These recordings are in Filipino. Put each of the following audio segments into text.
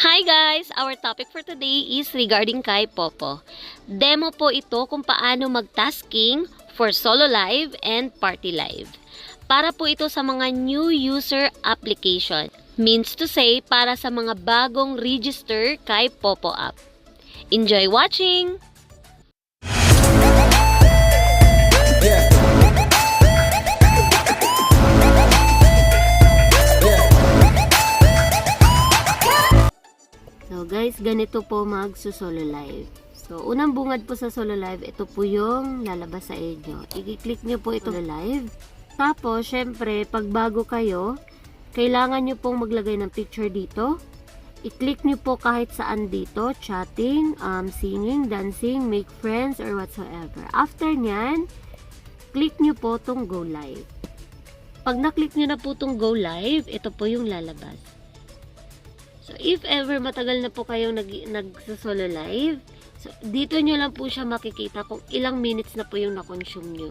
Hi guys! Our topic for today is regarding kay Popo. Demo po ito kung paano mag-tasking for solo live and party live. Para po ito sa mga new user application. Means to say, para sa mga bagong register kay Popo app. Enjoy watching! So guys, ganito po mag-solo live. So unang bungad po sa solo live, ito po yung lalabas sa inyo. I-click nyo po ito live. Tapos, syempre, pag bago kayo, kailangan nyo pong maglagay ng picture dito. I-click nyo po kahit saan dito, chatting, singing, dancing, make friends, or whatsoever. After nyan, click nyo po tong go live. Pag na-click nyo na po tong go live, ito po yung lalabas. So, if ever matagal na po kayong nag-solo live, so, dito nyo lang po siya makikita kung ilang minutes na po yung na-consume nyo.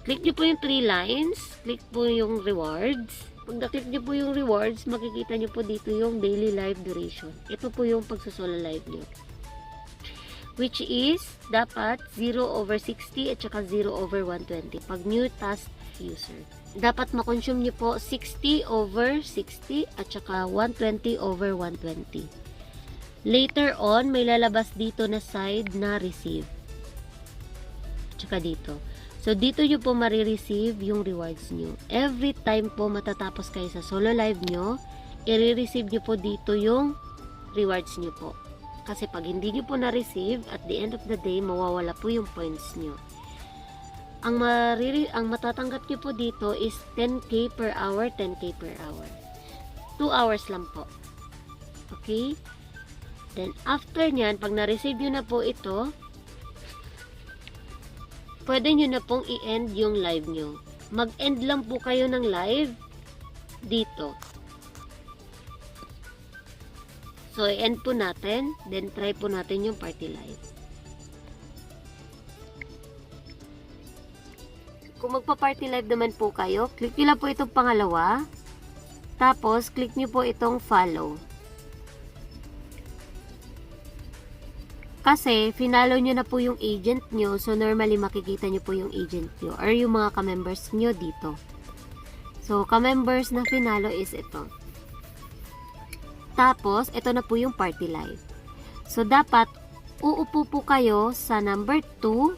Click nyo po yung 3 lines, click po yung rewards. Pag na-click nyo po yung rewards, makikita nyo po dito yung daily live duration. Ito po yung pag-solo live nyo. Which is, dapat 0/60 at saka 0/120. Pag new task user. Dapat ma-consume nyo po 60/60 at saka 120/120. Later on, may lalabas dito na side na receive. At saka dito. So, dito nyo po marireceive yung rewards nyo. Every time po matatapos kayo sa solo live nyo, i-receive nyo po dito yung rewards nyo po. Kasi pag hindi nyo po na-receive, at the end of the day, mawawala po yung points nyo. Ang matatanggap nyo po dito is 10k per hour, 10k per hour. 2 hours lang po. Okay? Then, after nyan, pag na-receive nyo na po ito, pwede nyo na pong i-end yung live nyo. Mag-end lang po kayo ng live dito. So, i-end po natin. Then, try po natin yung party live. Kung magpa-party live naman po kayo, click nyo lang po itong pangalawa. Tapos, click nyo po itong follow. Kasi, finalo nyo na po yung agent nyo. So, normally, makikita nyo po yung agent nyo or yung mga ka-members nyo dito. So, ka-members na finalo is ito. Tapos, ito na po yung party live. So, dapat, uupo po kayo sa number 2,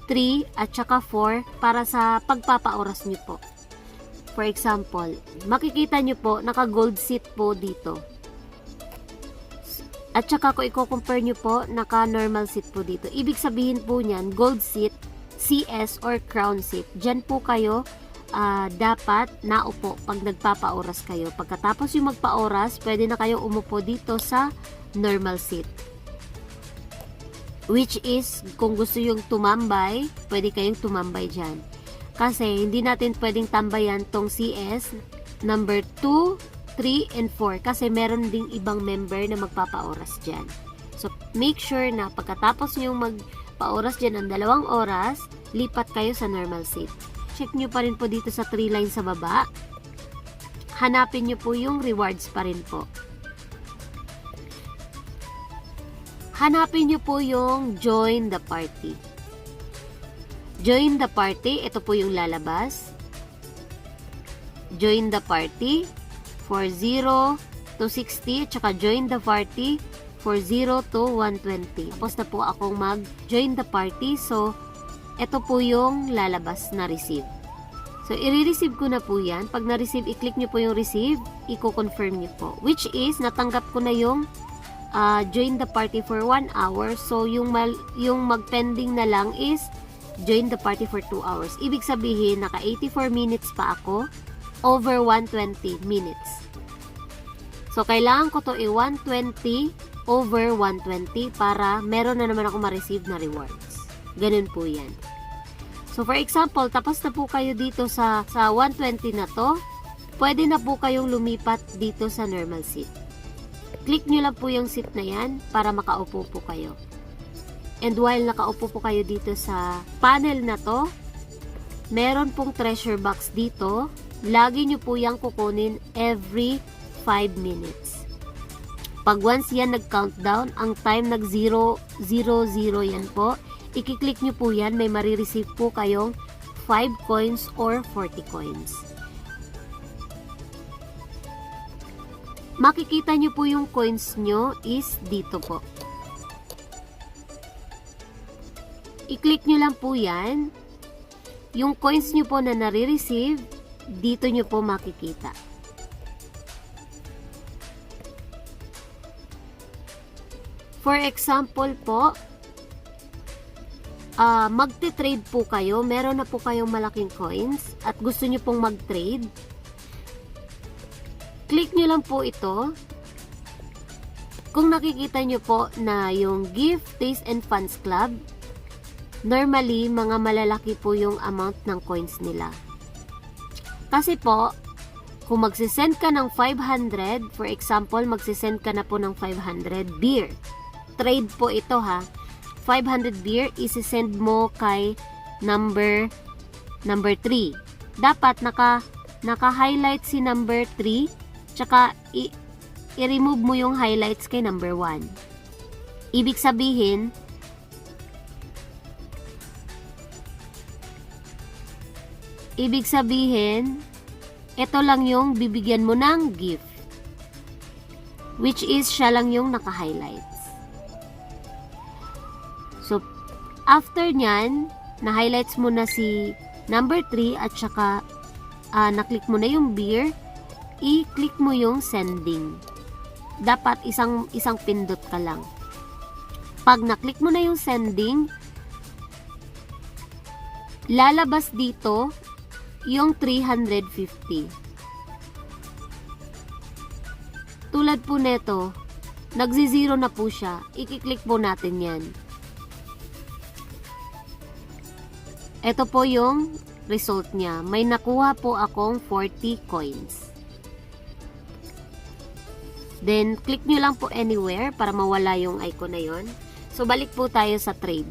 3, at saka 4 para sa pagpapaoras nyo po. For example, makikita nyo po, naka-gold seat po dito. At saka kung i-compare nyo po, naka-normal seat po dito. Ibig sabihin po niyan, gold seat, CS, or crown seat. Diyan po kayo dapat naupo pag nagpapaoras kayo. Pagkatapos yung magpaoras, pwede na kayong umupo dito sa normal seat. Which is, kung gusto yung tumambay, pwede kayong tumambay dyan. Kasi, hindi natin pwedeng tambayan tong CS, number 2, 3, and 4. Kasi, meron ding ibang member na magpapaoras dyan. So, make sure na pagkatapos nyo magpaoras dyan ng 2 oras, lipat kayo sa normal seat. Check nyo pa rin po dito sa 3 lines sa baba. Hanapin nyo po yung rewards pa rin po. Hanapin nyo po yung join the party. Join the party, ito po yung lalabas. Join the party for 0 to 60, tsaka join the party for 0 to 120. Tapos na po akong mag-join the party, so ito po yung lalabas na receive. So, i-receive ko na po yan. Pag na-receive, i-click nyo po yung receive, i-confirm nyo po. Which is, natanggap ko na yung join the party for 1 hour. So, yung mag-pending na lang is join the party for 2 hours. Ibig sabihin, naka 84 minutes pa ako over 120 minutes. So, kailangan ko to i-120 over 120 para meron na naman ako ma-receive na rewards. Ganun po yan. So, for example, tapos na po kayo dito sa 120 na to, pwede na po kayong lumipat dito sa normal seat. Click nyo lang po yung seat na yan para makaupo po kayo. And while nakaupo po kayo dito sa panel na to, meron pong treasure box dito. Lagi nyo po yung kukunin every 5 minutes. Pag once yan nag-countdown, ang time nag-000 yan po, i-click nyo po yan, may marireceive po kayong 5 coins or 40 coins. Makikita nyo po yung coins nyo is dito po. I-click nyo lang po yan. Yung coins nyo po na nare-receive, dito nyo po makikita. For example po, magte-trade po kayo, meron na po kayong malaking coins at gusto nyo pong mag-trade. Click nyo lang po ito. Kung nakikita nyo po na yung Gift, Taste, and Funds Club, normally, mga malalaki po yung amount ng coins nila. Kasi po, kung magsisend ka ng 500, for example, magsisend ka na po ng 500 beer. Trade po ito ha. 500 beer, isisend mo kay number 3. Dapat naka-highlight si number 3, tsaka i-remove mo yung highlights kay number 1. Ibig sabihin, ito lang yung bibigyan mo ng gift. Which is, siya lang yung naka-highlights. So, after nyan, na-highlights mo na si number 3 at saka na-click mo na yung beer, i-click mo yung sending. Dapat isang pindot ka lang. Pag na-click mo na yung sending, lalabas dito yung 350. Tulad po neto, nagzi-zero na po siya. I-click po natin yan. Ito po yung result niya. May nakuha po akong 40 coins. Then, click nyo lang po anywhere para mawala yung icon na yon. So, balik po tayo sa trade.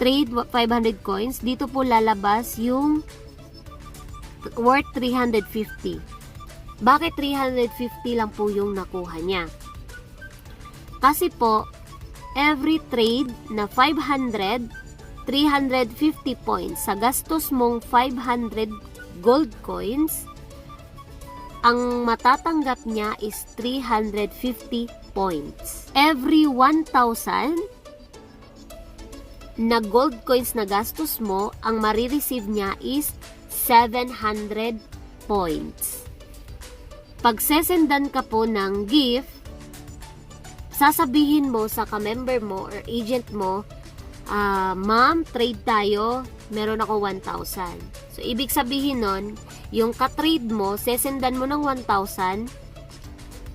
Trade 500 coins. Dito po lalabas yung worth 350. Bakit 350 lang po yung nakuha niya? Kasi po, every trade na 500, 350 points sa gastos mong 500 gold coins, ang matatanggap niya is 350 points. Every 1,000 na gold coins na gastos mo, ang marireceive niya is 700 points. Pag sesendan ka po ng gift, sasabihin mo sa ka-member mo or agent mo, ma'am, trade tayo, meron ako 1,000. So, ibig sabihin nun, yung ka-trade mo, sesendan mo ng 1,000,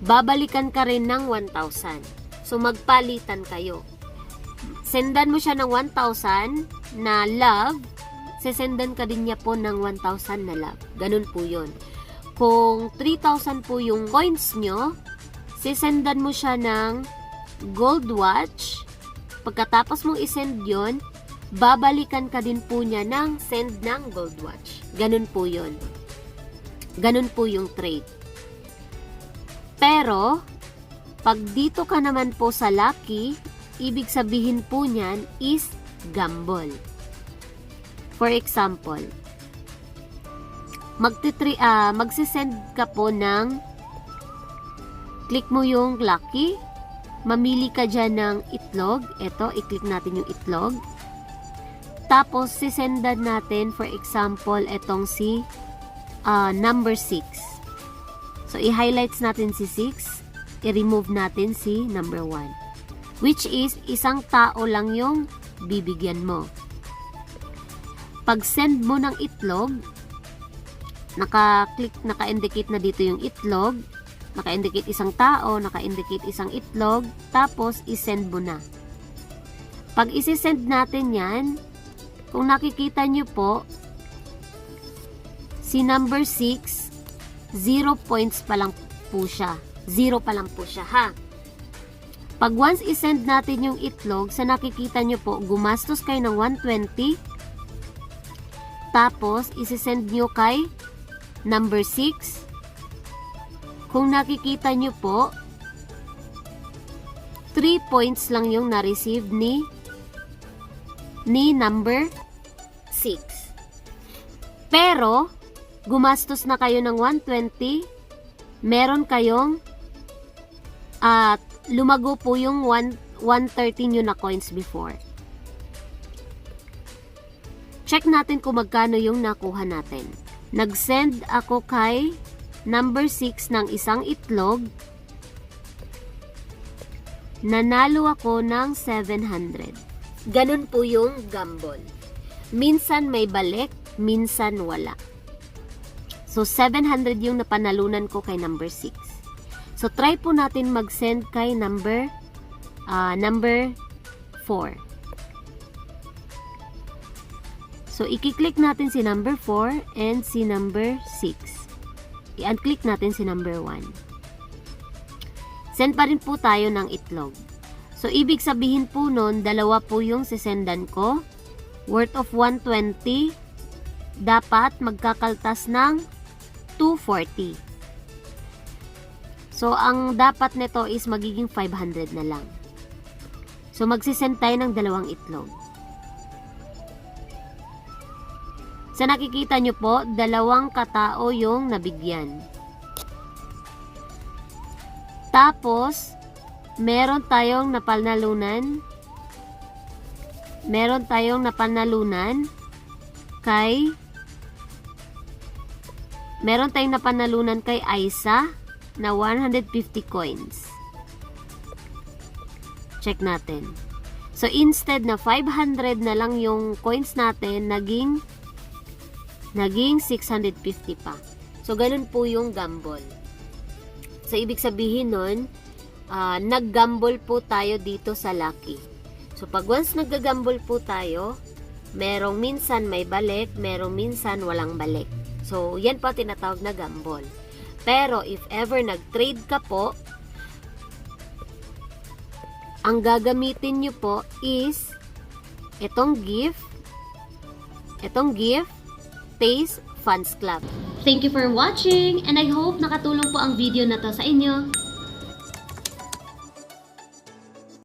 babalikan ka rin ng 1,000. So, magpalitan kayo. Sendan mo siya ng 1,000 na love, sesendan ka din niya po ng 1,000 na love. Ganun po yun. Kung 3,000 po yung coins nyo, sesendan mo siya ng gold watch. Pagkatapos mong isend yon, babalikan ka din po niya ng send ng gold watch. Ganun po yun. Ganun po yung trade. Pero, pag dito ka naman po sa lucky, ibig sabihin po niyan is gamble. For example, magsisend ka po ng, click mo yung lucky, mamili ka dyan ng itlog. Ito, i-click natin yung itlog. Tapos, sisendan natin, for example, itong si number 6. So, i-highlights natin si 6. I-remove natin si number 1. Which is, isang tao lang yung bibigyan mo. Pag send mo ng itlog, naka-indicate na dito yung itlog. Naka-indicate isang tao, naka-indicate isang itlog, tapos isend mo na. Pag isi-send natin yan, kung nakikita nyo po, si number 6, 0 points pa lang po siya. 0 pa lang po siya, ha? Pag once isend natin yung itlog, sa nakikita nyo po, gumastos kayo ng 120, tapos isi-send nyo kay number 6. Kung nakikita nyo po, 3 points lang yung na-receive ni number 6. Pero, gumastos na kayo ng 120, meron kayong lumago po yung 130 nyo na coins before. Check natin kung magkano yung nakuha natin. Nag-send ako kay number 6 ng isang itlog. Nanalo ako ng 700. Ganun po yung gamble. Minsan may balik, minsan wala. So, 700 yung napanalunan ko kay number 6. So, try po natin mag-send kay number 4. So, i-click natin si number 4 and si number 6. I-unclick natin si number 1. Send pa rin po tayo ng itlog. So, ibig sabihin po nun, dalawa po yung sisendan ko. Worth of 120. Dapat magkakaltas ng 240. So, ang dapat nito is magiging 500 na lang. So, magsisend tayo ng dalawang itlog. Sa nakikita nyo po, dalawang katao yung nabigyan. Tapos, meron tayong napanalunan. Kay Aisa na 150 coins. Check natin. So, instead na 500 na lang yung coins natin, naging 650 pa. So, ganun po yung gamble. So, ibig sabihin nun, nag-gamble po tayo dito sa Lucky. So, pag once nag-gamble po tayo, merong minsan may balik, merong minsan walang balik. So, yan po tinatawag na gamble. Pero, if ever nag-trade ka po, ang gagamitin nyo po is itong gift, Taste Funds Club. Thank you for watching and I hope nakatulong po ang video na to sa inyo.